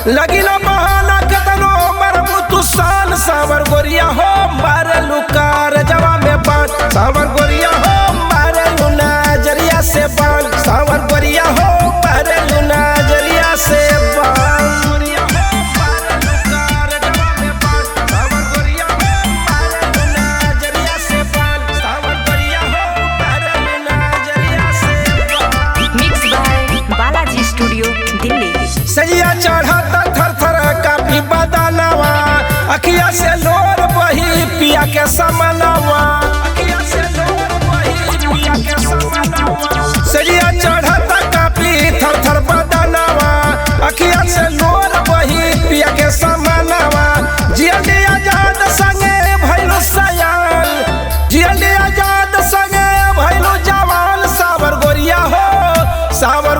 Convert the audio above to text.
लगी ना बहाना कतनो मरबू तू सान सावर गोरिया हो मारलू कार जवा में पान सावर गोरिया हो मारलू नजरिया से पान सावर गोरिया हो मारलू नजरिया से पान सैया चढ़ाता थर थर काफी बदनवा अखिया से लोर बही पिया के समनवा सैया चढ़ाता काफी थर थर बदनवा अखिया से लोर बही पिया के समनवा जियली आजाद संगे भइलु सयान जियली आजाद संगे भइलु जवान सावर गोरिया हो सावर